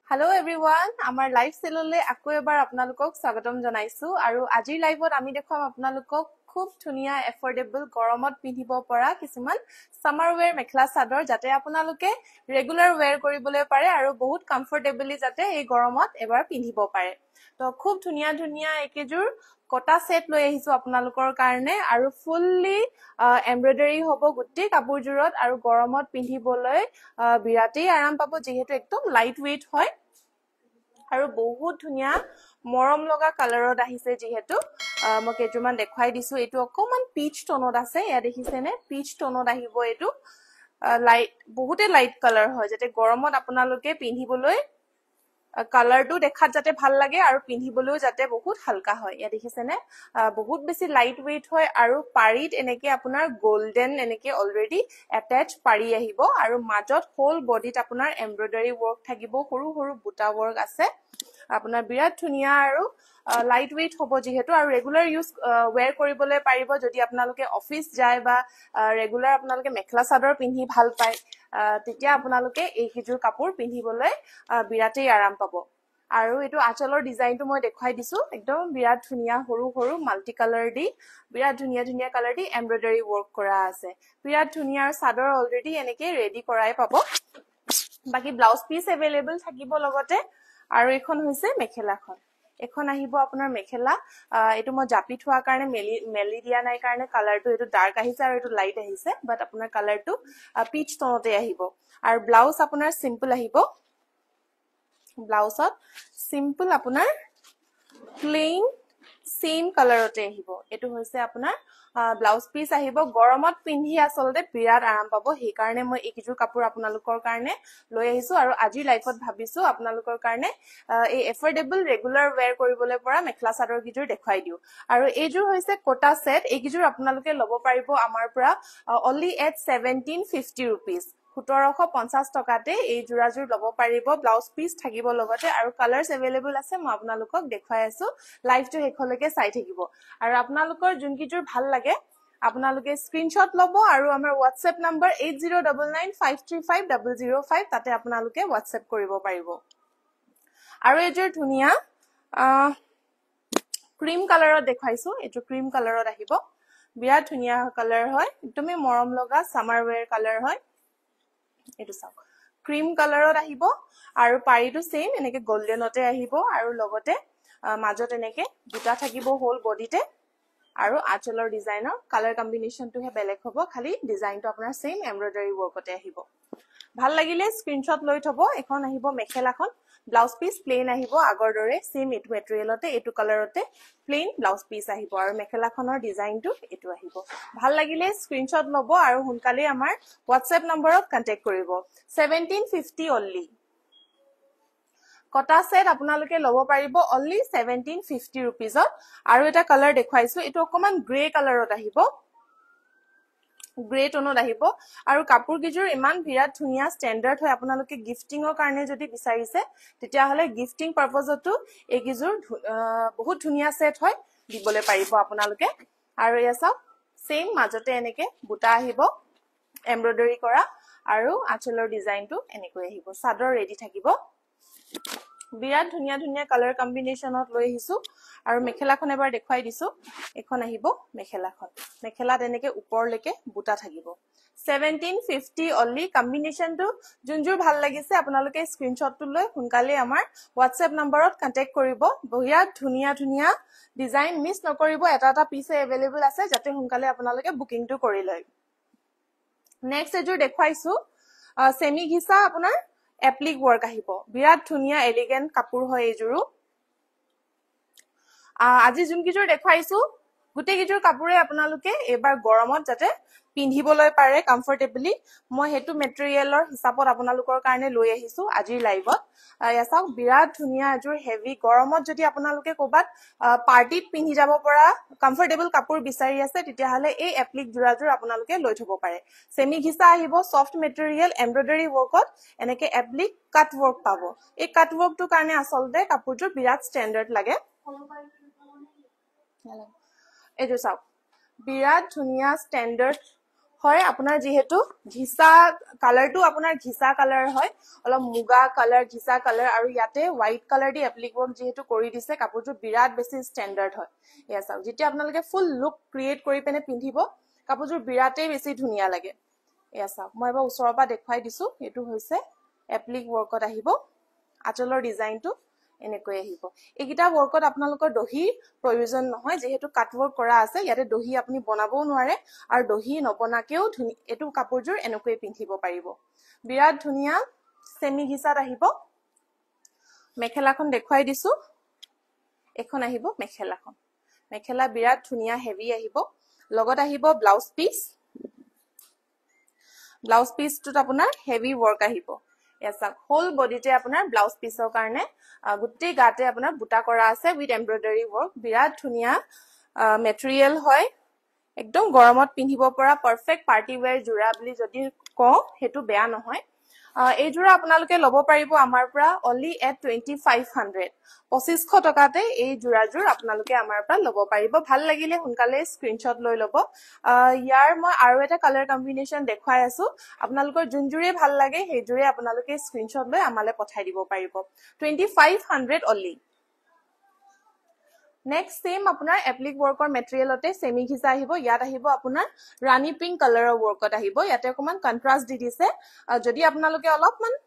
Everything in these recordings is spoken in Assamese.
Hello everyone, আমাৰ লাইভ চেললে আকৌ এবাৰ আপোনালোকক স্বাগতম জনাইছো আৰু আজিৰ লাইভত আমি দেখাম আপোনালোকক খুব ধুনিয়া এফৰ্ডেবল গৰমত পিন্ধিব পৰা কিছুমান সামাৰ ওয়্যাৰ মেখলা চাদৰ যাতে আপোনালোকে ৰেগুলাৰ ওয়্যাৰ কৰিবলৈ পাৰে আৰু বহুত কমফৰ্টেবলি যাতে এই গৰমত এবাৰ পিন্ধিব পাৰে তো খুব ধুনিয়া ধুনিয়া একেজোৰ কটা সেট লৈ আহিছো আপোনালোকৰ কাৰণে আৰু ফুললি এমব্ৰয়ডাৰী হ'ব গুটি কাপোৰজোৰত আৰু গৰমত পিন্ধিবলৈ বিৰাটেই আৰাম পাব যেহেতু একদম লাইট ওয়েট হয় আৰু বহুত ধুনিয়া মৰম লগা কালাৰত আহিছে যেহেতু মই কেজুমান দেখাই দিছো এটো অকমান পিচ টোনত আছে ইয়া দেখিছেনে পিচ টোনত আহিব এটো লাইট বহুতে লাইট কালাৰ হয় যেতে গৰমত আপোনালোকে পিন্ধিবলৈ কালাৰটো দেখাত যাতে ভাল লাগে আৰু পিন্ধিবলৈও যাতে বহুত হালকা হয় ইয়া দেখিছেনে বহুত বেছি লাইট ওয়েট হয় আৰু পাৰিত এনেকে আপোনাৰ গোল্ডেন এনেকে অলৰেডি অ্যাটাচ পাৰি আহিব আৰু মাজত হোল বডিত আপোনাৰ এমব্ৰয়ডাৰী ওয়াৰ্ক থাকিব সৰু সৰু বুটা ওয়াৰ্ক আছে আপোনাৰ বিৰাট ধুনিয়া আৰু লাইট ওয়েট হ'ব যেহেতু আৰু ৰেগুলাৰ ইউজ ওয়্যাৰ কৰিবলৈ পাৰিব যদি আপোনালোকে অফিস যায় বা ৰেগুলাৰ আপোনালোকে মেখলা চাদৰ পিন্ধি ভাল পায় তেতিয়া আপোনালোকে এই কিজোৰ কাপোৰ পিন্ধিবলৈ বিৰাটেই আৰাম পাব আৰু এটো আঁচলৰ ডিজাইনটো মই দেখাই দিছো একদম বিৰাট ধুনিয়া সৰু সৰু মাল্টি কালাৰ দি বিৰাট ধুনিয়া ধুনিয়া কালাৰ দি এমব্ৰয়ডাৰী ওয়াৰ্ক কৰা আছে বিৰাট ধুনিয়া চাদৰ অলৰেডি এনেকে ৰেডি কৰাই পাব বাকি ব্লাউজ পিস अवेलेबल থাকিব লগতে আৰু এখন হৈছে মেখেলাখন এখন আহিব আপোনাৰ মেখেলা এটো মই জাপি থোৱা কাৰণে মেলি দিয়া নাই কাৰণে কালাৰটো এটো ডাৰ্ক আহিছে আৰু এটো লাইট আহিছে বাট আপোনাৰ কালাৰটো পিচ টোনতে আহিব আৰু ব্লাউজ আপোনাৰ সিম্পল আহিব ব্লাউজত সিম্পল আপোনাৰ প্লেন সেম কালাৰতে আহিব এটো হৈছে আপোনাৰ ব্লাউজ পিস আহিব গৰমত পিন্ধি আসলতে বিৰাট আৰাম পাব সেই কাৰণে মই এইকিজোৰ কাপোৰ আপোনালোকৰ কাৰণে লৈ আহিছো আৰু আজি লাইভত ভাবিছো আপোনালোকৰ কাৰণে এই এফৰ্ডেবল ৰেগুলাৰ ওয়্যাৰ কৰিবলৈ পৰা মেখলা চাদৰ কিজোৰ দেখাই দিও আৰু এইজোৰ হৈছে কোটা সেট এইকিজোৰ আপোনালোকে লব পাৰিব আমাৰ পৰা only at 1750 rupees 1750 টকাতে এই জোৰাজোৰ লব পাৰিব ব্লাউজ পিস থাকিব লগতে আৰু কালাৰস अवेलेबल আছে মই আপোনালোকক দেখাই আছো লাইভটো হেখলৈকে চাই থাকিব আৰু আপোনালোকৰ যোনকিজোৰ ভাল লাগে আপোনালোকে স্ক্ৰিনশ্বট লব আৰু আমাৰ WhatsApp নম্বৰ 8099535005 তাতে আপোনালোকে WhatsApp কৰিব পাৰিব আৰু এজোৰ ধুনিয়া ক্ৰীম কালাৰত দেখাইছো এটো ক্ৰীম কালাৰত আহিব বিৰাট ধুনিয়া কালাৰ হয় তুমি মৰম লগা সামাৰ ওয়্যাৰ কালাৰ হয় এটো চাওক ক্ৰীম কালাৰত আহিব আৰু পাৰিটো সেম এনেকে গোল্ডেনতে আহিব আৰু লগতে মাজত এনেকে দুটা থাকিব হোল বডিতে আৰু আঁচলৰ ডিজাইনৰ কালাৰ কম্বিনেশনটো হে বেলেগ হ'ব খালি ডিজাইনটো আপোনাৰ সেম এমব্ৰয়ডাৰী ওয়াৰ্কতে আহিব ভাল লাগিলে স্ক্ৰিনশ্বট লৈ থব এখন আহিব মেখেলাখন ব্লাউজ পিস প্লেন আহিব আগৰ দৰে সেম এটো মেটেৰিয়েলতে এটো কালাৰতে প্লেন ব্লাউজ পিস আহিব আৰু মেখেলাখনৰ ডিজাইনটো এটো আহিব ভাল লাগিলে স্ক্ৰিনশ্বট লব আৰু হুনকালে আমাৰ WhatsApp নম্বৰত কন্টাক্ট কৰিব 1750 only কটা সেট আপোনালোকে লব পাৰিব only 1750 rupees আৰু এটা কালাৰ দেখাইছো এটো অকমান গ্ৰে কালাৰত আহিব গ্ৰে টোনত আহিব আৰু কাপোৰ কিজোৰ ইমান বিৰাট ধুনিয়া ষ্টেণ্ডাৰ্ড হয় আপোনালোকে গিফটিংৰ কাৰণে যদি বিচাৰিছে তেতিয়া হলে গিফটিং পাৰপজতো এই কিজোৰ বহুত ধুনিয়া সেট হয় দিবলে পাৰিব আপোনালোকে আৰু এসা সেম মাজতে এনেকে বুটা আহিব এমব্ৰয়ডাৰী কৰা আৰু আঁচলৰ ডিজাইনটো এনেকৈ আহিব চাদৰ ৰেডি থাকিব বিৰাট ধুনিয়া ধুনিয়া কালাৰ কম্বিনেশনত লৈ আহিছো আৰু মেখেলাখন এবাৰ দেখাই দিছো এখন আহিব মেখেলাত এনেকে ওপৰলৈকে বুটা থাকিব 1750 only কম্বিনেশনটো যোনজোৰ ভাল লাগিছে আপোনালোকে স্ক্ৰিনশ্বটটো লৈ হুনকালে আমাৰ WhatsApp নম্বৰত কন্টাক্ট কৰিব বিৰাট ধুনিয়া ধুনিয়া ডিজাইন মিছ নকৰিব এটা এটা পিছে अवेलेबल আছে যাতে হুনকালে আপোনালোকে বুকিংটো কৰি লয় নেক্সট এজোৰ দেখাইছো সেমি ঘিসা আপোনাৰ এপ্লিক ওয়াৰ্ক আহিব বিৰাট ধুনিয়া এলিগেন্ট কাপোৰ হয় এজোৰো আজি যোনকিজোৰ দেখাইছো গুটে কিজোৰ কাপোৰে আপোনালোকে এবাৰ গৰমত যাতে পিন্ধিবলৈ পাৰে কমফৰ্টেবলি মই হেতু মেটেৰিয়েলৰ হিচাপত আপোনালোকৰ কাৰণে লৈ আহিছো আজিৰ লাইভত ইয়াছাক বিৰাট ধুনিয়া এজোৰ হেভি গৰমত যদি আপোনালোকে কোবাত পাৰ্টিত পিন্ধি যাব পৰা কমফৰ্টেবল কাপোৰ বিচাৰি আছে তেতিয়া হলে এই এপ্লিক জোৰাজোৰ আপোনালোকে লৈ থব পাৰে সেমি ঘিসা আহিব সফট মেটেৰিয়েল এমব্ৰয়ডাৰী ওয়াৰ্কত এনেকে এপ্লিক কাট ওয়াৰ্ক পাব এই কাট ওয়াৰ্কটো কাৰণে আসলতে কাপোৰজোৰ বিৰাট ষ্টেণ্ডাৰ্ড লাগে এজো চাওক বিৰাট ধুনিয়া ষ্টেণ্ডাৰ্ড হয় আপোনাৰ যেহেতু ঘিসা কালাৰটো আপোনাৰ ঘিসা কালাৰ হয় অলপ মুগা কালাৰ ঘিসা কালাৰ আৰু ইয়াতে হোৱাইট কালাৰ দি এপ্লিক ৱৰ্ক যেহেতু কৰি দিছে কাপোৰযোৰ বিৰাট বেছি ষ্টেণ্ডাৰ্ড হয় এয়া চাওক যেতিয়া আপোনালোকে ফুল লুক ক্ৰিয়েট কৰি পেনে পিন্ধিব কাপোৰযোৰ বিৰাটেই বেছি ধুনীয়া লাগে এয়া চাওক মই এবাৰ ওচৰৰ পৰা দেখুৱাই দিছো এটো হৈছে এপ্লিক ৱৰ্কত আহিব আঁচলৰ ডিজাইনটো এনেকৈ আহিব এইকিটা ৱৰ্কত আপোনালোকৰ দহি প্ৰয়োজন নহয় যেহেতু কাট ৱৰ্ক কৰা আছে ইয়াতে দহি আপুনি বনাবও নোৱাৰে আৰু দহি নবনাকেও এটো কাপোৰযোৰ এনেকৈ পিন্ধিব পাৰিব বিৰাট ধুনীয়া সেমি ঘিসাত আহিব মেখেলাখন দেখুৱাই দিছো এখন আহিব মেখেলা বিৰাট ধুনীয়া হেভি আহিব লগত আহিব ব্লাউজ পিচটোত আপোনাৰ হেভি ৱৰ্ক আহিব এসা হোল বডিতে আপোনাৰ ব্লাউজ পিসৰ কাৰণে গুটি গাতে আপোনাৰ বুটা কৰা আছে উইথ এমব্ৰয়ডাৰী ৱৰ্ক বিৰাট ধুনীয়া মেটেৰিয়েল হয় একদম গৰমত পিন্ধিব পৰা পাৰফেক্ট পাৰ্টি ওয়্যাৰ জোৰা বুলি যদি কওঁ হেতু বেয়া নহয় এই জোৰা আপোনালোকে লব পাৰিব আমাৰ পৰা only at 2500 2500 টকাতে এই জোৰাজোৰ আপোনালোকে আমাৰ পৰা লব পাৰিব ভাল লাগিলে সোনকালে স্ক্ৰিনশ্বট লৈ লব ইয়াৰ মই আৰু এটা কালাৰ কম্বিনেশন দেখুৱাই আছো আপোনালোকৰ যোনজোৰে ভাল লাগে হেজোৰে আপোনালোকে স্ক্ৰিনশ্বট লৈ আমালে পঠাই দিব পাৰিব 2500 only Next same আপোনাৰ এপ্লিক ৱৰ্কৰ মেটেৰিয়েলতে সেমি ঘিসা আহিব ইয়াত আহিব আপোনাৰ ৰাণী পিংক কালাৰৰ ৱৰ্কত আহিব ইয়াতে অকমান কন্ট্ৰাষ্ট দি দিছে যদি আপোনালোকে অলপমান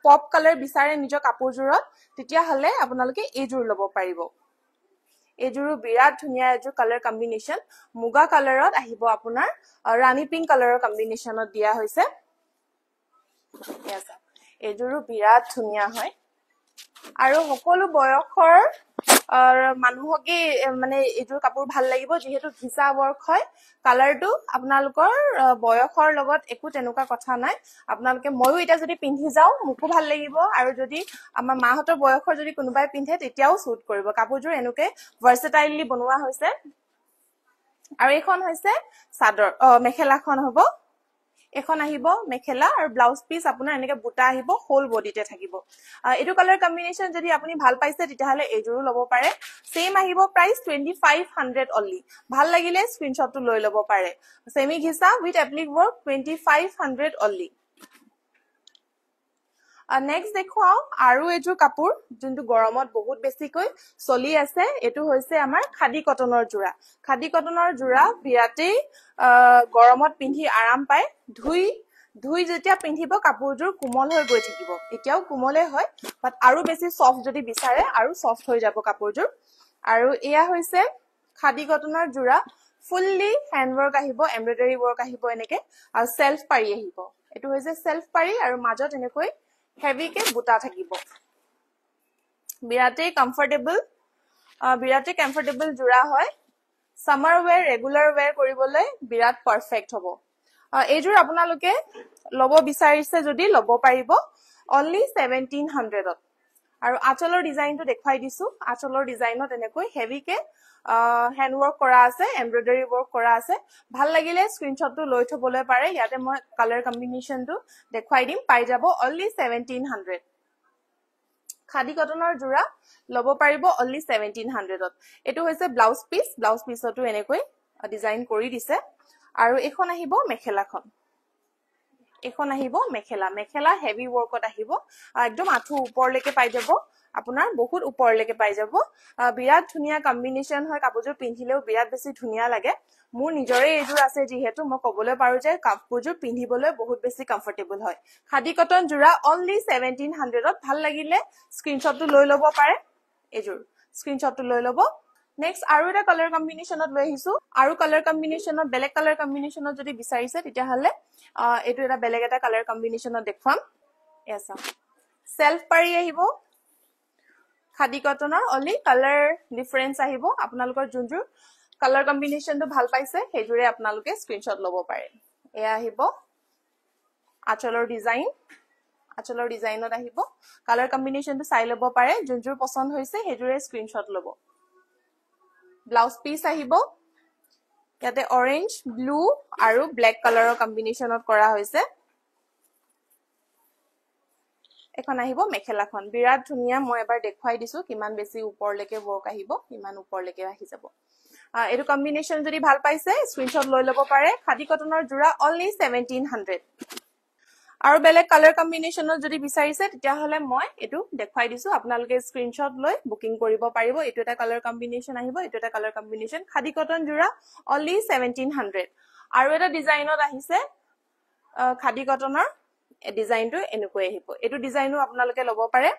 পপ কালাৰ বিচাৰে নিজৰ কাপোৰজোৰত তেতিয়া হলে আপোনালোকে এইজোৰ লব পাৰিব এইজোৰো বিৰাট ধুনীয়া এজোৰ কালাৰ কম্বিনেশন মুগা কালাৰত আহিব আপোনাৰ ৰাণী পিংক কালাৰৰ কম্বিনেশনত দিয়া হৈছে এইজোৰো বিৰাট ধুনীয়া হয় আৰু সকলো বয়সৰ মানুহকে মানে এইজোৰ কাপোৰ ভাল লাগিব যেহেতু ঘিসা ৱৰ্ক হয় কালাৰটো আপোনালোকৰ বয়সৰ লগত একো তেনেকুৱা কথা নাই আপোনালোকে ময়ো এটা যদি পিন্ধি যাও মুকো ভাল লাগিব আৰু যদি আমাৰ মাহতৰ বয়সৰ যদি কোনোবাই পিন্ধে তেতিয়াও সুট কৰিব কাপোৰজোৰ এনেকৈ ভাৰ্সেটাইললি বনোৱা হৈছে আৰু এখন হৈছে সাদৰ মেখেলাখন হ'ব এখন আহিব মেখেলা আৰু ব্লাউজ পিস আপোনাৰ এনেকে বুটা আহিব হোল বডিতে থাকিব এটো কালাৰ কম্বিনেশন যদি আপুনি ভাল পাইছে তেতিয়াহলে এজোৰো লব পাৰে সেম আহিব প্ৰাইস 2500 only ভাল লাগিলে স্ক্ৰিনশ্বটটো লৈ লব পাৰে সেমি ঘিসা with applique work 2500 only next দেখুৱাও আৰু এজোৰ কাপোৰ যোনটো গৰমত বহুত বেছিকৈ চলি আছে এটো হৈছে আমাৰ খাদি কটনৰ জোৰা বিৰাটেই গৰমত পিন্ধি আৰাম পায় ধুই যেতিয়া পিন্ধিব কাপোৰজোৰ কোমল হৈ গৈ থাকিব এতিয়াও কোমলে হয় বাট আৰু বেছি সফট যদি বিচাৰে আৰু সফট হৈ যাব কাপোৰজোৰ আৰু এয়া হৈছে খাদি কটনৰ জোৰা ফুললি হ্যান্ড ৱৰ্ক আহিব এমব্ৰয়ডাৰী ৱৰ্ক আহিব এনেকে আৰু সেলফ পাৰি আহিব এটো হৈছে সেলফ পাৰি আৰু মাজত এনেকৈ হেভি কে বুটা থাকিব বিৰাটেই কমফৰ্টেবল জোৰা হয় সামাৰ ওয়্যাৰ ৰেগুলাৰ ওয়্যাৰ কৰিবলৈ বিৰাট পাৰফেক্ট হ'ব এইজোৰ আপোনালোকে লব বিচাৰিছে যদি লব পাৰিব only 1700 ত আৰু আঁচলৰ ডিজাইনটো দেখুৱাই দিছো আঁচলৰ ডিজাইনত এনেকৈ হেভি কে হ্যান্ড ৱৰ্ক কৰা আছে এমব্ৰয়ডাৰী ৱৰ্ক কৰা আছে ভাল লাগিলে স্ক্ৰিনশ্বটটো লৈ থবলৈ পাৰে ইয়াতে মই কালাৰ কম্বিনেশনটো দেখুৱাই দিম পাই যাব only 1700 খাদি কটনৰ জোৰা লব পাৰিব only 1700 ত এটো হৈছে ব্লাউজ পিছটো এনেকৈ ডিজাইন কৰি দিছে আৰু এখন আহিব মেখেলা হেভি ৱৰ্কত আহিব একদম আঠু ওপৰলৈকে পাই যাব আপোনাৰ বহুত ওপৰলৈকে পাই যাব বিৰাট ধুনীয়া কম্বিনেশন হয় কাপোৰজোৰ পিন্ধিলেও বিৰাট বেছি ধুনীয়া লাগে মোৰ নিজৰে এইজোৰ আছে যিহেতু মই কবলৈ পাৰো যে কাপোৰজোৰ পিন্ধিবলৈ বহুত বেছি কমফৰ্টেবল হয় খাদি কটন জোৰা only 1700 ত ভাল লাগিলে স্ক্ৰিনশ্বটটো লৈ লব পাৰে এইজোৰ স্ক্ৰিনশ্বটটো লৈ লব নেক্সট আৰু এটা কালাৰ কম্বিনেশনত লৈ আহিছো আৰু কালাৰ কম্বিনেশনত বেলেগ কালাৰ কম্বিনেশনত যদি বিচাৰিছে তেতিয়াহলে এটো এটা বেলেগ এটা কালাৰ কম্বিনেশনত দেখুৱাম এসা সেলফ পাৰি আহিব খাদি কটনৰ only কালাৰ ডিফাৰেন্স আহিব আপোনালোকৰ যোনজোৰ কালাৰ কম্বিনেশনটো ভাল পাইছে হেজুৰে আপোনালোকে স্ক্ৰিনশ্বট লব পাৰে এয়া আহিব আঁচলৰ ডিজাইনত আহিব কালাৰ কম্বিনেশনটো চাই লব পাৰে যোনজোৰ পছন্দ হৈছে হেজুৰে স্ক্ৰিনশ্বট লব ব্লাউজ পিস আহিব ইয়াতে অৰেঞ্জ ব্লু আৰু ব্ল্যাক কালাৰৰ কম্বিনেশনত কৰা হৈছে এখন আহিব মেখেলাখন বিৰাট ধুনীয়া মই এবাৰ দেখুৱাই দিছো কিমান বেছি ওপৰলৈকে ৱৰ্ক আহিব কিমান ওপৰলৈকে আহি যাব এটো কম্বিনেশন যদি ভাল পাইছে স্ক্ৰিনশ্বট লৈ লব পাৰে খাদি কটনৰ জোৰা only 1700 আৰু বেলেগ কালাৰ কম্বিনেশনত যদি বিচাৰিছে তেতিয়া হলে মই এটো দেখাই দিছো আপোনালোকে স্ক্ৰিনশ্বট লৈ বুকিং কৰিব পাৰিব এটো এটা কালাৰ কম্বিনেশন আহিব এটো এটা কালাৰ কম্বিনেশন খাদি কটন জোৰা only 1700 আৰু এটা ডিজাইনত আহিছে খাদি কটনৰ ডিজাইনটো এনেকৈ আহিব এটো ডিজাইনো আপোনালোকে লব পাৰে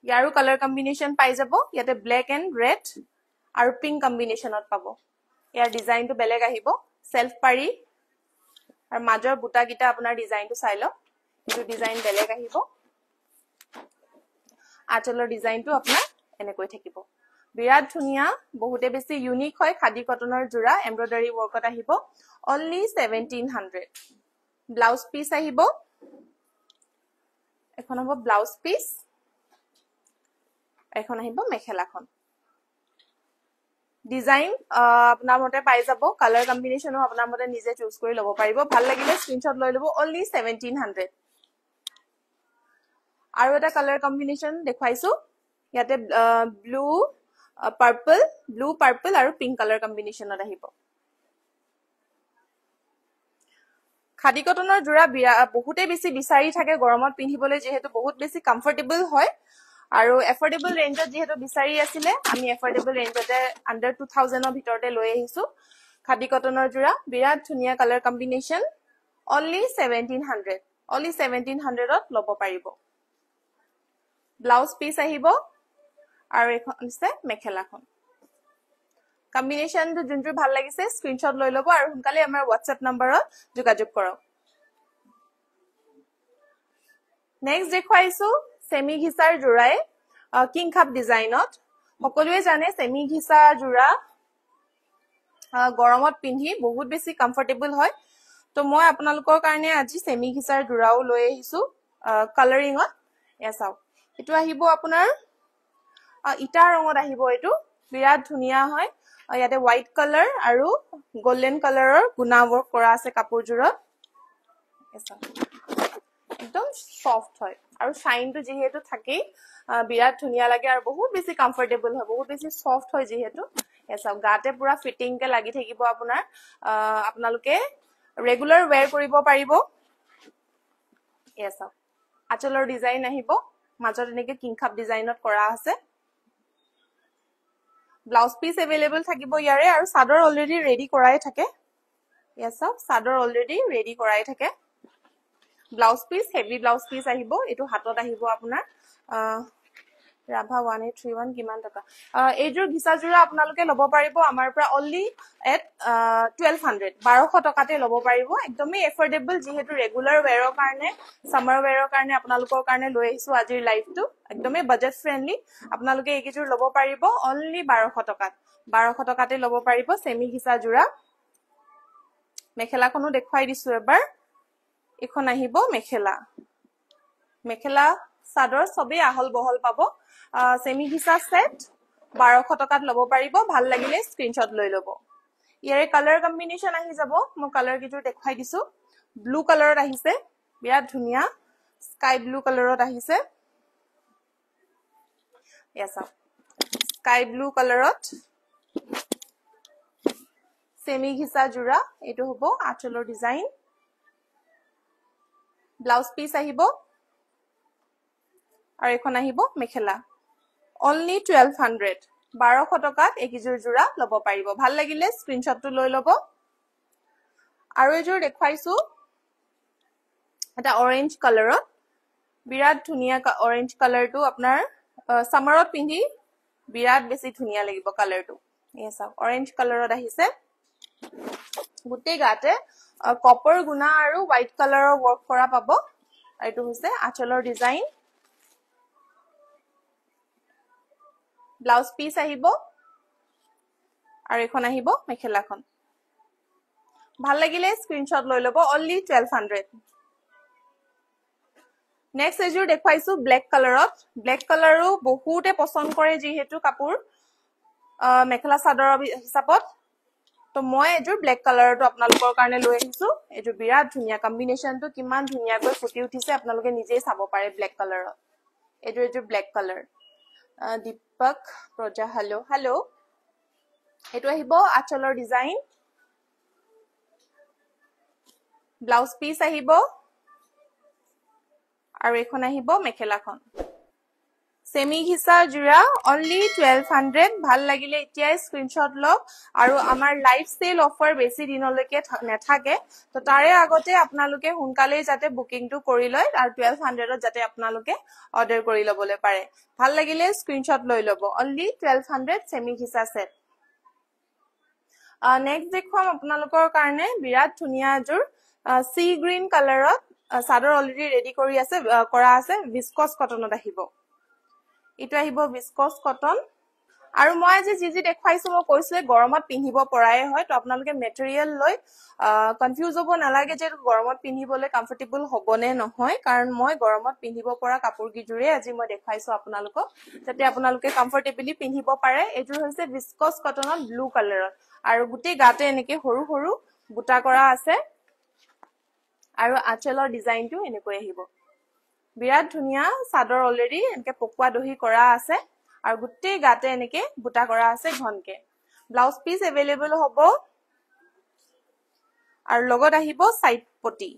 ইয়াৰো কালাৰ কম্বিনেশন পাই যাব ইয়াতে ব্ল্যাক এন্ড ৰেড আৰু পিংক কম্বিনেশনত পাব ইয়াৰ ডিজাইনটো বেলেগ আহিব সেলফ পাৰি আৰু মাজৰ বুটা গিটা আপোনাৰ ডিজাইনটো চাই লওক এটো ডিজাইন বেলেগ আহিব আচলৰ ডিজাইনটো আপোনাৰ এনেকৈ থাকিব বিৰাট ধুনিয়া বহুতে বেছি ইউনিক হয় খাদি কটনৰ জোৰা এমব্ৰয়ডাৰী ওয়াৰ্কত আহিব only 1700 ব্লাউজ পিস আহিব এখন হ'ব ব্লাউজ পিস এখন আহিব মেখেলাখন ডিজাইন আপোনাৰ মতে পাই যাব কালাৰ কম্বিনেশনো আপোনাৰ মতে নিজে চুজ কৰি লব পাৰিব ভাল লাগিলে স্ক্ৰিনশ্বট লৈ লব only 1700 আৰু এটা কালাৰ কম্বিনেশন দেখাইছো ইয়াতে ব্লু পাৰ্পল আৰু পিংক কালাৰ কম্বিনেশনত আহিব খাদি কটনৰ জোৰা বহুতে বেছি বিচাৰি থাকে গৰমত পিন্ধিবলৈ যেহেতু বহুত বেছি কমফৰ্টেবল হয় আৰু এফৰ্ডেবল ৰেঞ্জত যেহেতু বিচাৰি আছিলে আমি এফৰ্ডেবল ৰেঞ্জতে আন্ডাৰ 2000 ৰ ভিতৰতে লৈ আহিছো খাদি কটনৰ জোৰা বিৰাট ধুনিয়া কালাৰ কম্বিনেশন only 1700 ত লব পাৰিব ব্লাউজ পিস আহিব আৰু এখন আছে মেখেলাখন কম্বিনেশনটো যোনটো ভাল লাগিছে স্ক্ৰিনশ্বট লৈ লব আৰু সোনকালে আমাৰ WhatsApp নম্বৰত যোগাযোগ কৰক নেক্সট দেখাইছো সেমি ঘিসাৰ জোৰাই কিং কাপ ডিজাইনত সকলোৱে জানে সেমি ঘিসা জোৰা গৰমত পিন্ধি বহুত বেছি কমফৰ্টেবল হয় তো মই আপোনালোকৰ কাৰণে আজি সেমি ঘিসাৰ জোৰাও লৈ আহিছো কালাৰিংত এয়া চাওক এটো আহিব আপোনাৰ ইটা ৰঙত আহিব এটো বিৰাট ধুনিয়া হয় ইয়াতে হোৱাইট কালাৰ আৰু গোল্ডেন কালাৰৰ গুণা ওয়াৰ্ক কৰা আছে কাপোৰজোৰত একদম সফট হয় আৰু শাইনটো যেহেতু থাকে বিৰাট ধুনিয়া লাগে আৰু বহুত বেছি কমফৰ্টেবল হয় বহুত বেছি সফট হয় যেহেতু এসব গাতে পুৰা ফিটিং কে লাগি থাকিব আপোনাৰ আপোনালোকে ৰেগুলাৰ ওয়্যাৰ কৰিব পাৰিব এসব আচলৰ ডিজাইন আহিব মাজত এনেকে কিং কাপ ডিজাইনত কৰা আছে ব্লাউজ পিস अवेलेबल থাকিব ইয়াৰে আৰু সাদৰ অলৰেডি ৰেডি কৰাই থাকে এসব সাদৰ অলৰেডি ৰেডি কৰাই থাকে blouse piece heavy blouse piece আহিব এটো হাতত আহিব আপোনাৰ ৰাভা 1831 কিমান টকা এইজোৰ ঘিসা জোৰা আপোনালোকে লব পাৰিব আমাৰ পৰা only at 1200 টকাতে লব পাৰিব একদমই এফৰ্ডেবল যেহেতু ৰেগুলাৰ ওয়্যাৰৰ কাৰণে সামাৰ ওয়্যাৰৰ কাৰণে আপোনালোকৰ কাৰণে লৈ আহিছো আজিৰ লাইভটো একদমই বাজেট ফ্ৰেন্ডলি আপোনালোকে এইজোৰ লব পাৰিব only 1200 টকাতে লব পাৰিব সেমি ঘিসা জোৰা মেখেলাখনো দেখাই দিছো এবাৰ এখন আহিব মেখেলা সাদৰ সবে আহল বহল পাব সেমি ঘিসা সেট 1200 টকাত লব পাৰিব ভাল লাগিলে স্ক্ৰিনশ্বট লৈ লব ইয়াৰে কালাৰ কম্বিনেশন আহি যাব মই কালাৰ কিটো দেখাই দিছো ব্লু কালাৰত আহিছে বিৰাট ধুনিয়া স্কাই ব্লু কালাৰত আহিছে এসা স্কাই ব্লু কালাৰত সেমি ঘিসা জোৰা এটো হ'ব আচলৰ ডিজাইন ব্লাউজ পিস আহিব আৰু এখন আহিব মেখেলা only 1200 টকাত একিজোৰ জোৰা লব পাৰিব ভাল লাগিলে স্ক্ৰিনশ্বটটো লৈ লব আৰু এজোৰ দেখাইছো এটা অৰেঞ্জ কালাৰত বিৰাট ধুনিয়া অৰেঞ্জ কালাৰটো আপোনাৰ সামাৰত পিন্ধি বিৰাট বেছি ধুনিয়া লাগিব কালাৰটো এসা অৰেঞ্জ কালাৰত আহিছে গুটে গাতে কপাৰ গুণা আৰু হোৱাইট কালাৰৰ ওয়াৰ্ক কৰা পাব এটো হৈছে আচলৰ ডিজাইন ব্লাউজ পিস আহিব আৰু এখন আহিব মেখেলাখন ভাল লাগিলে স্ক্ৰিনশ্বট লৈ লব only 1200 নেক্সট এজোৰ দেখাইছো ব্ল্যাক কালাৰত ব্ল্যাক কালাৰো বহুতে পছন্দ কৰে যেহেতু কাপোৰ মেখেলা চাদৰৰ হিচাপত তো মই এজোৰ ব্ল্যাক কালাৰটো আপোনালোকৰ কাৰণে লৈ আহিছো এজোৰ বিৰাট ধুনিয়া কম্বিনেশনটো কিমান ধুনিয়াকৈ ফুটি উঠিছে আপোনালোকে নিজেই চাব পাৰে ব্ল্যাক কালাৰত এজোৰ ব্ল্যাক কালাৰ দীপক প্ৰজা হেল্ল এটো আহিব আঁচলৰ ডিজাইন ব্লাউজ পিস আহিব আৰু এখন আহিব মেখেলাখন সেমি ঘিসা জোৰা only 1200 ভাল লাগিলে এতিয়া স্ক্ৰিনশ্বট লওক আৰু আমাৰ লাইভ সেল অফাৰ বেছি দিনলৈকে নেথাকে তো তাৰে আগতে আপোনালোকে হুনকালে যাতে বুকিংটো কৰি লয় আৰু 1200 ত যাতে আপোনালোকে অৰ্ডাৰ কৰি লবলৈ পাৰে ভাল লাগিলে স্ক্ৰিনশ্বট লৈ লব only 1200 সেমি ঘিসা সেট নেক্সট দেখুৱাম আপোনালোকৰ কাৰণে বিৰাট ধুনিয়া জোৰ সি গ্ৰীন কালাৰত সাদৰ অলৰেডি ৰেডি কৰি আছে কৰা আছে ভিস্কস কটনত আহিব ইটো আহিব ভিস্কস কটন আৰু মই আজি যি দেখাইছো মই কৈছিলে গৰমত পিন্ধিব পৰাই হয় তো আপোনালোকে মেটেৰিয়েল লৈ কনফিউজ হ'ব নালাগে যে গৰমত পিন্ধিবলৈ কমফৰ্টেবল হ'বনে নহয় কাৰণ মই গৰমত পিন্ধিব পৰা কাপোৰ গিজুৰে আজি মই দেখাইছো আপোনালোকক যাতে আপোনালোকে কমফৰ্টেবলি পিন্ধিব পাৰে এজুৰ হৈছে ভিস্কস কটনত ব্লু কালাৰত আৰু গুটি গাতে এনেকে সৰু সৰু বুটা কৰা আছে আৰু আঁচলৰ ডিজাইনটো এনেকৈ আহিব বিৰাট ধুনিয়া সাদৰ অলৰেডি এনেকে পকুৱা দহি কৰা আছে আৰু গুটি গাতে এনেকে বুটা কৰা আছে ঘনকে ব্লাউজ পিস अवेलेबल হ'ব আৰু লগত আহিব সাইড পটি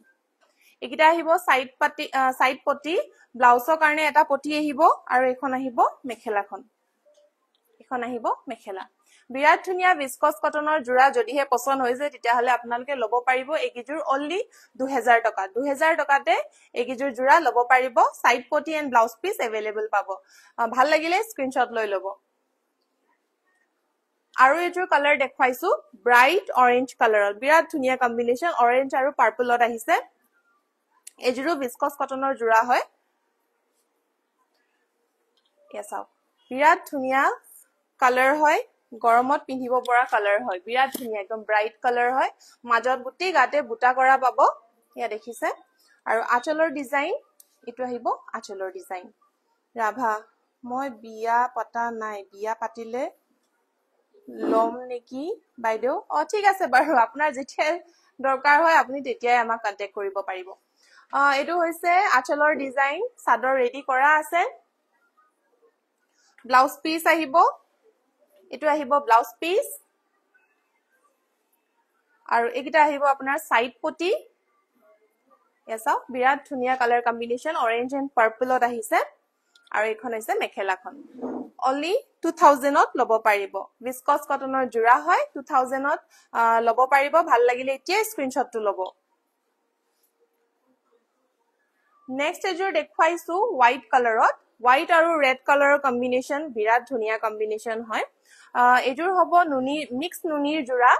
একিটা আহিব সাইড পটি ব্লাউজৰ কাৰণে এটা পটি আহিব আৰু এখন আহিব মেখেলাখন এখন আহিব মেখেলা বিৰাট ধুনিয়া ভিস্কস কটনৰ জোৰা যদিহে পছন্দ হৈছে তেতিয়া হলে আপোনালোকে লব পাৰিব একিজুৰ only 2000 টকা 2000 টকাতে একিজুৰ জোৰা লব পাৰিব সাইড পটি এন্ড ব্লাউজ পিস अवेलेबल পাব ভাল লাগিলে স্ক্ৰিনশ্বট লৈ লব আৰু এজুৰ কালাৰ দেখাইছো ব্ৰাইট অৰেঞ্জ কালাৰত বিৰাট ধুনিয়া কম্বিনেশন অৰেঞ্জ আৰু পাৰ্পলত আহিছে এজুৰো ভিস্কস কটনৰ জোৰা হয় ইয়াসাও বিৰাট ধুনিয়া কালাৰ হয় গৰমত পিন্ধিব পৰা কালাৰ হয় বিৰাট ধুনিয়া একদম ব্ৰাইট কালাৰ হয় মাজত গুটি গাতে বুটা কৰা পাব ইয়া দেখিছে আৰু আঁচলৰ ডিজাইন ইটো আহিব আঁচলৰ ডিজাইন ৰাভা মই বিয়া পতা নাই বিয়া পাতিলে লম নেকি বাইদেউ ঠিক আছে বাৰু আপোনাৰ যেতিয়া দৰকাৰ হয় আপুনি তেতিয়াই আমাক কন্টাক্ট কৰিব পাৰিব এটো হৈছে আঁচলৰ ডিজাইন সাদৰ ৰেডি কৰা আছে ব্লাউজ পিস আহিব এটো আহিব ব্লাউজ পিস আৰু একিটা আহিব আপোনাৰ সাইড পটি এসা বিৰাট ধুনিয়া কালাৰ কম্বিনেশন অৰেঞ্জ এন্ড পাৰ্পলত আহিছে আৰু এখন হৈছে মেখেলাখন only 2000 ত লব পাৰিব ভিস্কস কটনৰ জোৰা হয় 2000 ত লব পাৰিব ভাল লাগিলে এতিয়া স্ক্ৰিনশ্বটটো লব নেক্সট এজুৰ দেখাইছো হোৱাইট কালাৰত হোৱাইট আৰু ৰেড কালাৰৰ কম্বিনেশন বিৰাট ধুনিয়া কম্বিনেশন হয় এজুৰ হ'ব নুনি মিক্স নুনিৰ জোৰা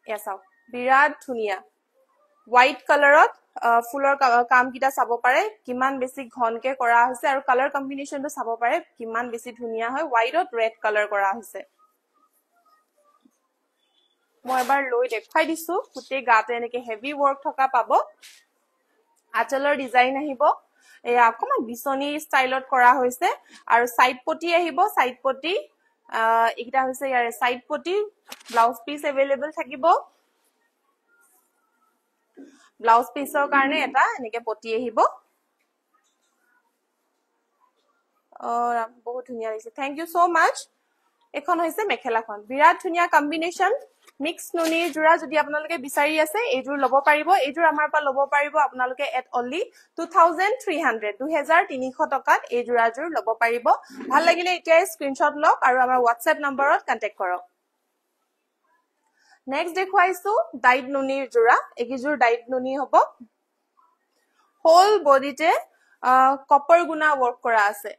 এসাও বিৰাট ধুনিয়া হোৱাইট কালাৰত ফুলৰ কাম কিটা চাব পাৰে কিমান বেছি ঘনকে কৰা হৈছে আৰু কালাৰ কম্বিনেশনটো চাব পাৰে কিমান বেছি ধুনিয়া হয় হোৱাইটত ৰেড কালাৰ কৰা হৈছে মই এবাৰ লৈ দেখাই দিছো গুটি গাতে এনেকে হেভি ওয়াৰ্ক থকা পাব আঁচলৰ ডিজাইন আহিব এয়া অকমান বিছনি ষ্টাইলত কৰা হৈছে আৰু সাইড পটি আহিব সাইড পটি একিটা হৈছে ইয়াৰে সাইড পটি ব্লাউজ পিস अवेलेबल থাকিব ব্লাউজ পিসৰ কাৰণে এটা এনেকে পটি আহিব বহুত ধুনিয়া লাগিছে থ্যাংক ইউ সো মাচ এখন হৈছে মেখেলাখন বিৰাট ধুনিয়া কম্বিনেশন মিক্স নুনিৰ জোৰা যদি আপোনালোকে বিচাৰি আছে এইজুৰ লব পাৰিব এইজুৰ আমাৰ পৰা লব পাৰিব আপোনালোকে এট only 2300 টকাত এই জোৰাজুৰ লব পাৰিব ভাল লাগিলে এতিয়া স্ক্ৰিনশ্বট লওক আৰু আমাৰ WhatsApp নম্বৰত কন্টাক্ট কৰক নেক্সট দেখাইছো ডাইট নুনিৰ জোৰা একিজুৰ ডাইট নুনি হ'ব হোল বডিতে কপাৰ গুনা ওয়াৰ্ক কৰা আছে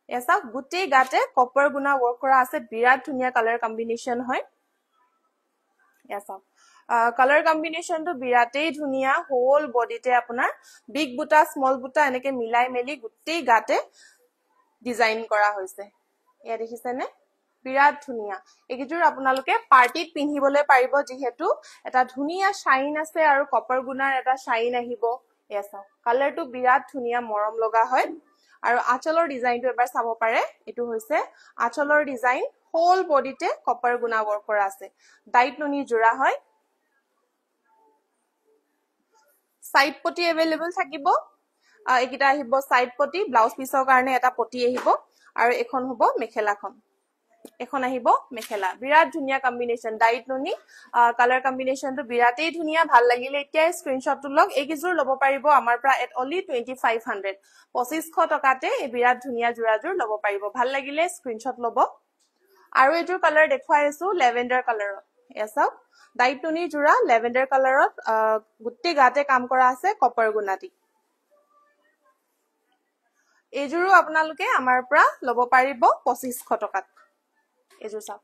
এসা গুটি গাতে কপাৰ গুনা ওয়াৰ্ক কৰা আছে বিৰাট ধুনিয়া কালাৰ কম্বিনেশন হয় এসা কালাৰ কম্বিনেশনটো বিৰাটেই ধুনিয়া হোল বডিতে আপোনাৰ বিগ বুটা স্মল বুটা এনেকে মিলাই মেলি গুটি গাতে ডিজাইন কৰা হৈছে এয়া দেখিছেনে বিৰাট ধুনিয়া একিজুৰ আপোনালোকে পাৰ্টিত পিন্ধিবলৈ পাৰিব যিহেতু এটা ধুনিয়া শাইন আছে আৰু কপাৰ গুনাৰ এটা শাইন আহিব এসা কালাৰটো বিৰাট ধুনিয়া মৰম লগা হয় আৰু আঁচলৰ ডিজাইনটো এবাৰ চাব পাৰে এটো হৈছে আঁচলৰ ডিজাইন হোল বডিতে কপাৰ গুনা ওয়াৰ্ক কৰা আছে ডাইট নুনি জোৰা হয় সাইড পটি अवेलेबल থাকিব একিটা আহিব সাইড পটি ব্লাউজ পিসৰ কাৰণে এটা পটি আহিব আৰু এখন হ'ব মেখেলাখন এখন আহিব মেখেলা বিৰাট ধুনিয়া কম্বিনেশন ডাইট নুনি কালাৰ কম্বিনেশনটো বিৰাটেই ধুনিয়া ভাল লাগিলে এতিয়া স্ক্ৰিনশ্বটটো লগ এইকিজোৰ ল'ব পাৰিব আমাৰ পৰা এট অনলি 2500 2500 টকাতে এই বিৰাট ধুনিয়া জোৰাজোৰ ল'ব পাৰিব ভাল লাগিলে স্ক্ৰিনশ্বট ল'ব আৰু এইটোৰ কালাৰ দেখুৱাই আছো লেভেণ্ডাৰ কালাৰত এছা ডাইট নুনি জোৰা লেভেণ্ডাৰ কালাৰত গুটি গাতে কাম কৰা আছে কপাৰ গুণাটি এইজোৰো আপোনালোকে আমাৰ পৰা ল'ব পাৰিব 2500 টকাত এইজোৰ চাওক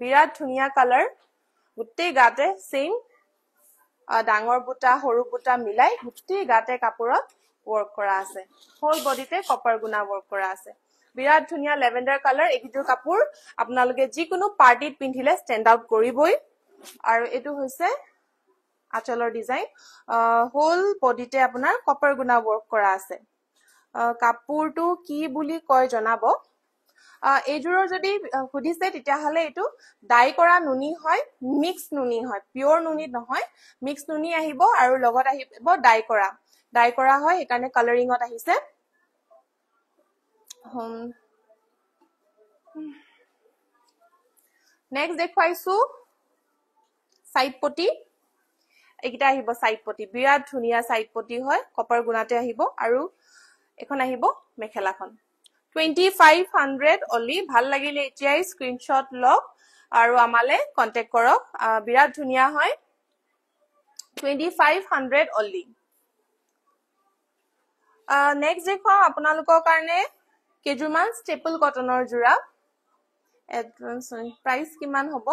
বিৰাট ধুনিয়া কালাৰ গুটি গাতে সেম ডাঙৰ বুটা সৰু বুটা মিলাই গুটি গাতে কাপোৰত ওয়াৰ্ক কৰা আছে হোল বডিতে কপাৰ গুণা ওয়াৰ্ক কৰা আছে বিৰাট ধুনিয়া লেভেণ্ডাৰ কালাৰ এইকিজোৰ কাপোৰ আপোনালোকে যিকোনো পাৰ্টিত পিন্ধিলে ষ্টেণ্ড আউট কৰিবই আৰু এটো হৈছে আঁচলৰ ডিজাইন হোল বডিতে আপোনাৰ কপাৰ গুণা ওয়াৰ্ক কৰা আছে কাপোৰটো কি বুলি কয় জনাব এইজোৰৰ যদি খুদিছে তেতিয়া হলে এটো ডাই কৰা নুনি হয় মিক্স নুনি হয় পিওৰ নুনি নহয় মিক্স নুনি আহিব আৰু লগত আহিব ডাই কৰা হয় একাৰণে কালাৰিংত আহিছে নেক্সট দেখুৱাইছো সাইড পটি এইকিটা আহিব সাইড পটি বিৰাট ধুনিয়া সাইড পটি হয় কপাৰ গুণাতে আহিব আৰু এখন আহিব মেখেলাখন 2500 অলি ভাল লাগিলে এতিয়াই স্ক্ৰিনশ্বট লওক আৰু আমালে কন্টাক্ট কৰক বিৰাট ধুনিয়া হয় 2500 অলি নেক্সট দেখুৱাও আপোনালোকৰ কাৰণে কেজুমান ষ্টেপল কটনৰ জোৰা এডভান্স প্ৰাইস কিমান হ'ব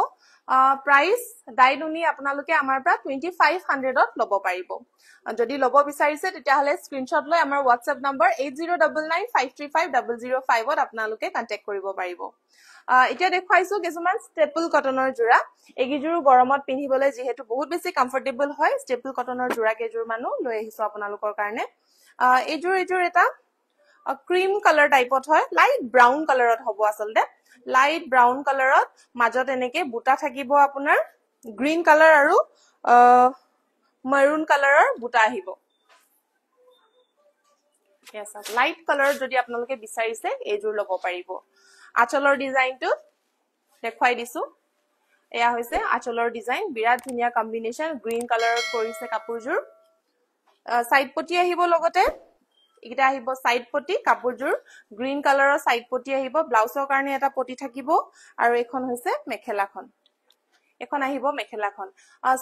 প্ৰাইস ডাইনুনি আপোনালোকে আমাৰ পৰা 2500 ত ল'ব পাৰিব যদি ল'ব বিচাৰিছে তেতিয়া হলে স্ক্ৰিনশ্বট লৈ আমাৰ WhatsApp নম্বৰ 8099535005 ত আপোনালোকে কন্টাক্ট কৰিব পাৰিব এতিয়া দেখুৱাইছো কিছুমান ষ্টেপল কটনৰ জোৰা এগিজোৰ গৰমত পিন্ধিবলৈ যেহেতু বহুত বেছি কমফৰ্টেবল হয় ষ্টেপল কটনৰ জোৰা কেজোৰ মানো লৈ আহিছো আপোনালোকৰ কাৰণে এইজোৰ এটা ক্ৰীম কালাৰ টাইপত হয় লাইট ব্ৰাউন কালাৰত হ'ব আসলতে লাইট ব্ৰাউন কালাৰত মাজত এনেকে বুটা থাকিব আপোনাৰ গ্ৰীন কালাৰ আৰু মাৰুন কালাৰৰ বুটা আহিব yes লাইট কালাৰ যদি আপোনালোকে বিচাৰিছে এইজোৰ ল'ব পাৰিব আঁচলৰ ডিজাইনটো দেখুৱাই দিছো এয়া হৈছে আঁচলৰ ডিজাইন বিৰাট ধুনিয়া কম্বিনেশন গ্ৰীন কালাৰত কৰিছে কাপোৰজোৰ সাইড পটি আহিব লগতে ইকিটা আহিব সাইড পটি কাপোৰজোৰ গ্ৰীন কালাৰৰ সাইড পটি আহিব ব্লাউজৰ কাৰণে এটা পটি থাকিব আৰু এখন হৈছে মেখেলাখন এখন আহিব মেখেলাখন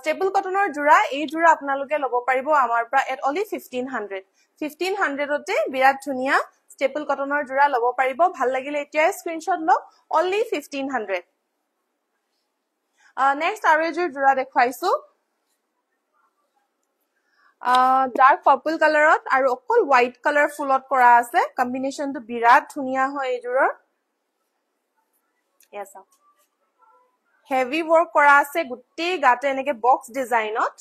ষ্টেপল কটনৰ জোৰা এই জোৰা আপোনালোকে ল'ব পাৰিব আমাৰ পৰা এট অনলি 1500 তে বিৰাট ধুনিয়া ষ্টেপল কটনৰ জোৰা ল'ব পাৰিব ভাল লাগিলে এতিয়া স্ক্ৰিনশ্বট লওক অনলি 1500 নেক্সট আৰু এজোৰ জোৰা দেখুৱাইছো ডাৰ্ক পাৰ্পল কালাৰত আৰু অকল হোৱাইট কালাৰ ফুলত কৰা আছে কম্বিনেশনটো বিৰাট ধুনিয়া হয় এইজোৰৰ yes হেভি ওয়াৰ্ক কৰা আছে গুটি গাতে এনেকে বক্স ডিজাইনত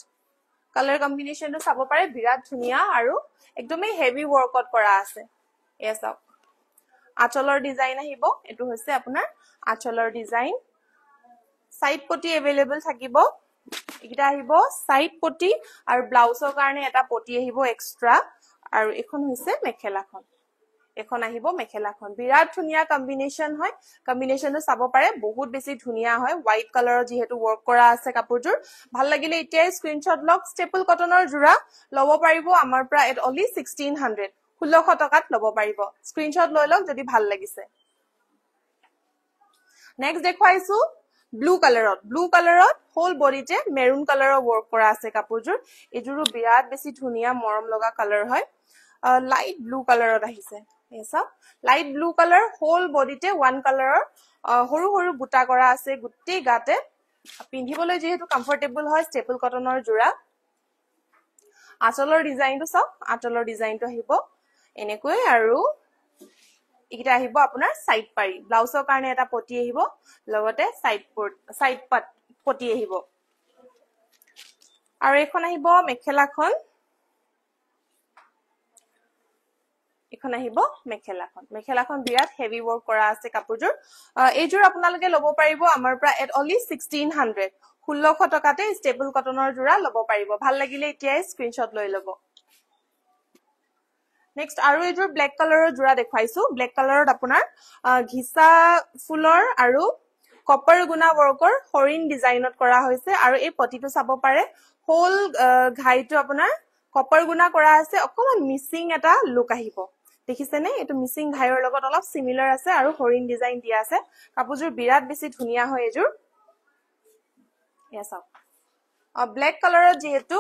কালাৰ কম্বিনেশনটো চাব পাৰে বিৰাট ধুনিয়া আৰু একদমই হেভি ওয়াৰ্কত কৰা আছে yes আঁচলৰ ডিজাইন আহিব এটো হৈছে আপোনাৰ আঁচলৰ ডিজাইন সাইড পটি अवेलेबल থাকিব ইকিটা আহিব সাইড পটি আৰু ব্লাউজৰ কাৰণে এটা পটি আহিব এক্সট্ৰা আৰু এখন হৈছে মেখেলাখন এখন আহিব মেখেলাখন বিৰাট ধুনিয়া কম্বিনেশন হয় কম্বিনেশনটো চাব পাৰে বহুত বেছি ধুনিয়া হয় হোৱাইট কালাৰৰ যেহেতু ওয়াৰ্ক কৰা আছে কাপোৰজোৰ ভাল লাগিলে এতিয়া স্ক্ৰিনশ্বট লওক ষ্টেপল কটনৰ জোৰা ল'ব পাৰিব আমাৰ পৰা এট অনলি 1600 1600 টকাত ল'ব পাৰিব স্ক্ৰিনশ্বট লৈ লওক যদি ভাল লাগিছে নেক্সট দেখুৱাইছো ব্লু কালাৰত হোল বডিতে মেৰুন কালাৰৰ ওয়াৰ্ক কৰা আছে কাপোৰজোৰ এজোৰো বিৰাট বেছি ধুনিয়া মৰম লগা কালাৰ হয় লাইট ব্লু কালাৰত আহিছে এসা লাইট ব্লু কালাৰ হোল বডিতে ওয়ান কালাৰৰ হৰু হৰু বুটা কৰা আছে গুটি গাতে পিন্ধিবলৈ যেহেতু কমফৰ্টেবল হয় ষ্টেপল কটনৰ জোৰা আঁচলৰ ডিজাইনটো চাওক আঁচলৰ ডিজাইনটো আহিব এনেকৈ আৰু ইকিটা আহিব আপোনাৰ সাইড পাৰি ব্লাউজৰ কাৰণে এটা পটি আহিব লগতে সাইড পটি আহিব আৰু এখন আহিব মেখেলাখন এখন আহিব মেখেলাখন বিৰাট হেভি ওয়াৰ্ক কৰা আছে কাপোৰজোৰ এইজোৰ আপোনালোকে ল'ব পাৰিব আমাৰ পৰা এট অনলি 1600 1600 টকাতে ষ্টেপল কটনৰ জোৰা ল'ব পাৰিব ভাল লাগিলে এতিয়া স্ক্ৰিনশ্বট লৈ ল'ব নেক্সট আৰু এযোৰ ব্লেক কালাৰৰ জোৰা দেখাইছো ব্লেক কালাৰত আপোনাৰ ঘিসা ফুলৰ আৰু কপাৰ গুনা ৱৰ্কৰ হৰিণ ডিজাইনত কৰা হৈছে আৰু এই পটিটো চাব পাৰে হোল ঘাইটো আপোনাৰ কপাৰ গুনা কৰা আছে অকমান মিসিং এটা লুক আহিব দেখিছেনে এটো মিসিং ঘাইৰ লগত অলপ সিমিলাৰ আছে আৰু হৰিণ ডিজাইন দিয়া আছে কাপোৰযোৰ বিৰাট বেছি ধুনিয়া হয় এযোৰ ইয়াসা ব্লেক কালাৰত যেহেতু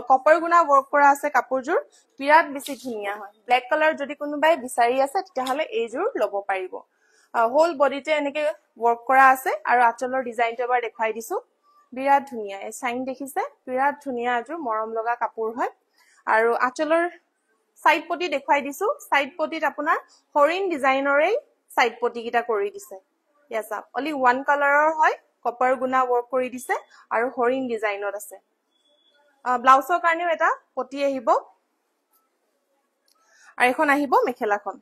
কপাৰ গুনা ৱৰ্ক কৰা আছে কাপোৰযোৰ বিৰাট বেছি ধুনিয়া হয় ব্লেক কালাৰ যদি কোনোবাই বিচাৰি আছে তেতিয়াহলে এইযোৰ লব পাৰিব হোল বডিতে এনেকে ৱৰ্ক কৰা আছে আৰু আঁচলৰ ডিজাইনটো এবাৰ দেখাই দিছো বিৰাট ধুনিয়া এই সাইন দেখিছে বিৰাট ধুনিয়া এযোৰ মৰম লগা কাপোৰ হয় আৰু আঁচলৰ সাইড পটি দেখাই দিছো সাইড পটিত আপোনাৰ হৰিণ ডিজাইনৰে সাইড পটি কিটা কৰি দিছে ইয়াসা অনলি ওয়ান কালাৰৰ হয় কপাৰ গুনা ৱৰ্ক কৰি দিছে আৰু হৰিণ ডিজাইনত আছে ব্লাউজৰ কাৰণেও এটা পটি আহিব আৰু এখন আহিব মেখেলাখন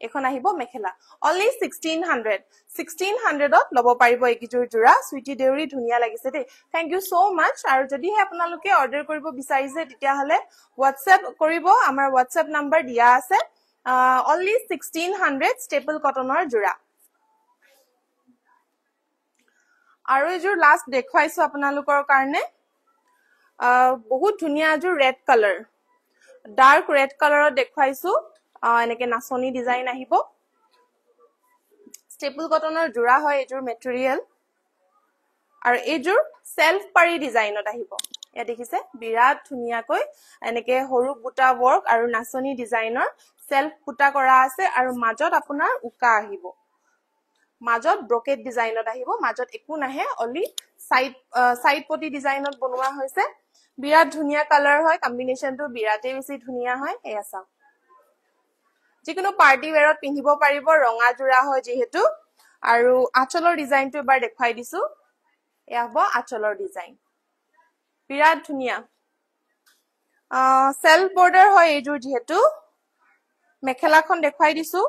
এখন আহিব মেখেলা অনলি 1600 ত লব পাৰিব এইকিজোৰ জোৰা সুইটি দেউৰি ধুনিয়া লাগিছে দে থ্যাংক ইউ সো মাচ আৰু যদি হে আপোনালোকে অৰ্ডাৰ কৰিব বিচাৰিছে তেতিয়া হলে WhatsApp কৰিব আমাৰ WhatsApp নম্বৰ দিয়া আছে অনলি 1600 ষ্টেপল কটনৰ জোৰা আৰু এযোৰ লাষ্ট দেখাইছো আপোনালোকৰ কাৰণে বহুত ধুনিয়া এযোৰ ৰেড কালাৰ ডাৰ্ক ৰেড কালাৰত দেখাইছো এনেকে নাচনি ডিজাইন আহিব ষ্টেপল কটনৰ জোৰা হয় এযোৰ মেটেৰিয়েল আৰু এযোৰ সেলফ পাৰি ডিজাইনত আহিব এ দেখিছে বিৰাট ধুনিয়াকৈ এনেকে হৰু বুটা ৱৰ্ক আৰু নাচনি ডিজাইনৰ সেলফ বুটা কৰা আছে আৰু মাজত আপোনাৰ উকা আহিব মাজত ব্ৰকেট ডিজাইনত আহিব মাজত একো নাহে অনলি সাইড পটি ডিজাইনত বনোৱা হৈছে বিৰাট ধুনিয়া কালাৰ হয় কম্বিনেশনটো বিৰাটে বেছি ধুনিয়া হয় এয়া চাও যিকোনো পাৰ্টি ওয়্যাৰত পিন্ধিব পাৰিব ৰঙা জোৰা হয় যেহেতু আৰু আঁচলৰ ডিজাইনটো এবাৰ দেখাই দিছো এয়া হ'ব আঁচলৰ ডিজাইন বিৰাট ধুনিয়া সেলফ বৰ্ডাৰ হয় এইযোৰ যেহেতু মেখেলাখন দেখাই দিছো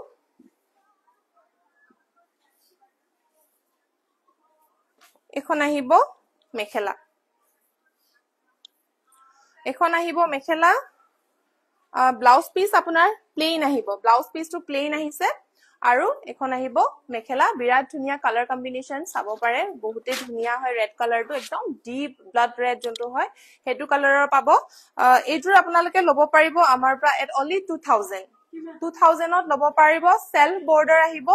এখন আহিব মেখেলা এখন আহিব মেখেলা ব্লাউজ পিস আপোনাৰ প্লেন আহিব ব্লাউজ পিসটো প্লেন আহিছে আৰু এখন আহিব মেখেলা বিৰাট ধুনিয়া কালাৰ কম্বিনেশন চাব পাৰে বহুতে ধুনিয়া হয় ৰেড কালাৰটো একদম ডিপ ব্লাড ৰেড জন্তু হয় হেতু কালাৰৰ পাব এইযোৰ আপোনালোকে লব পাৰিব আমাৰ পৰা এট অনলি 2000 ত লব পাৰিব সেলফ বৰ্ডাৰ আহিব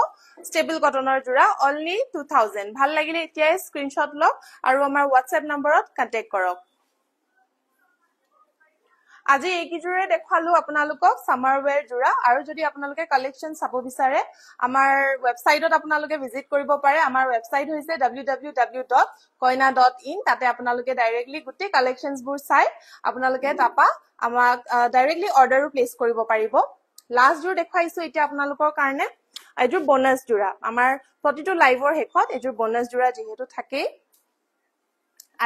ষ্টেবল কটনৰ জোৰা অনলি 2000 ভাল লাগিলে এতিয়া স্ক্ৰিনশ্বট লওক আৰু আমাৰ WhatsApp নম্বৰত কন্টাক্ট কৰক আজি এইকিজোৰে দেখালো আপোনালোকক সামাৰ ওয়্যাৰ জোৰা আৰু যদি আপোনালোকে কালেকশন চাব বিচাৰে আমাৰ ওয়েবসাইটত আপোনালোকে ভিজিট কৰিব পাৰে আমাৰ ওয়েবসাইট হৈছে www.koina.in তাতে আপোনালোকে ডাইৰেক্টলি গুটি কালেকশনছ বোৰ চাই আপোনালোকে তাপা আমাক ডাইৰেক্টলি অৰ্ডাৰো প্লেস কৰিব পাৰিব লাষ্ট জোৰ দেখাইছো এতিয়া আপোনালোকৰ কাৰণে এযোৰ বোনাস জোৰা আমাৰ প্ৰতিটো লাইভৰ হেকত এযোৰ বোনাস জোৰা যেহেতু থাকে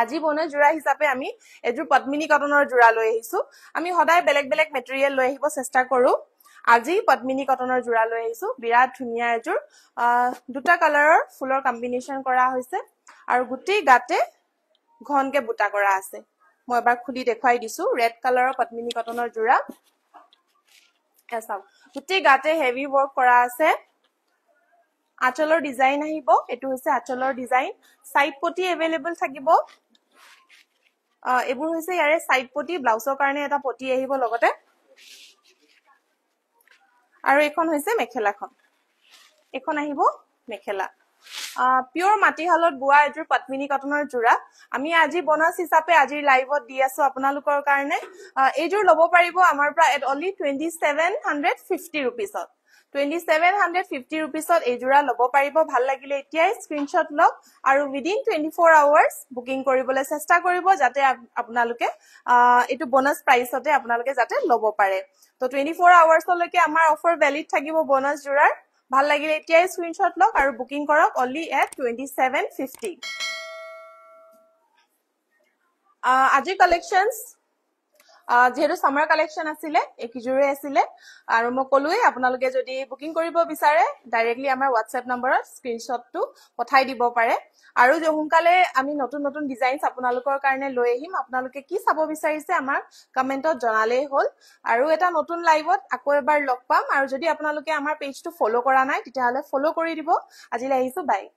আজি বোনাস জোৰা হিচাপে আমি এযোৰ পদ্মিনী কটনৰ জোৰা লৈ আহিছো আমি সদায় বেলেগ বেলেগ মেটেৰিয়েল লৈ আহিব চেষ্টা কৰো আজি পদ্মিনী কটনৰ জোৰা লৈ আহিছো বিৰাট ধুনিয়া এযোৰ দুটা কালাৰৰ ফুলৰ কম্বিনেশন কৰা হৈছে আৰু গুটি গাতে ঘনকে বুটা কৰা আছে মই এবাৰ খুলি দেখাই দিছো ৰেড কালাৰৰ পদ্মিনী কটনৰ জোৰা এসা গুটি গাতে হেভি ৱৰ্ক কৰা আছে আঁচলৰ ডিজাইন আহিব এটো হৈছে আঁচলৰ ডিজাইন সাইড পটি अवेलेबल থাকিব এবোৰ হৈছে ইয়াৰে সাইড পটি ব্লাউজৰ কাৰণে এটা পটি আহিব লগতে আৰু এখন হৈছে মেখেলাখন এখন আহিব মেখেলা পিওৰ মাটিহালত বুয়া এযোৰ পদ্মিনী কটনৰ জোৰা আমি আজি বোনাস হিচাপে আজি লাইভত দি আছো আপোনালোকৰ কাৰণে এযোৰ লব পাৰিব আমাৰ পৰা এট অনলি 2750 रुपीसত 2750 रुपीसত এযোৰা লব পাৰিব ভাল লাগিলে এতিয়াই স্ক্ৰিনশ্বট লওক আৰু উইদিন 24 আৱাৰ্স বুকিং কৰিবলৈ চেষ্টা কৰিব যাতে আপোনালোকে এটো বোনাস প্ৰাইসতে আপোনালোকে যাতে লব পাৰে তো 24 আৱাৰ্সলৈকে আমাৰ অফাৰ ভ্যালিড থাকিব বোনাস জোৰাৰ ভাল লাগিলে এতিয়াই স্ক্ৰিনশ্বট লওক আৰু বুকিং কৰক অনলি এট 2750 আজি কালেকশনস যেহেতু সামাৰ কালেকশ্যন আছিলে একিজোৰে আছিলে আৰু মই ক'লোৱে আপোনালোকে যদি বুকিং কৰিব বিচাৰে ডাইৰেক্টলি আমাৰ হোৱাটছএপ নম্বৰত স্ক্ৰীনশ্বটটো পঠাই দিব পাৰে আৰু সোনকালে আমি নতুন নতুন ডিজাইনছ আপোনালোকৰ কাৰণে লৈ আহিম আপোনালোকে কি চাব বিচাৰিছে আমাক কমেণ্টত জনালেই হ'ল আৰু এটা নতুন লাইভত আকৌ এবাৰ লগ পাম আৰু যদি আপোনালোকে আমাৰ পেজটো ফ'ল' কৰা নাই তেতিয়াহ'লে ফ'ল' কৰি দিব আজিলৈ আহিছো বাই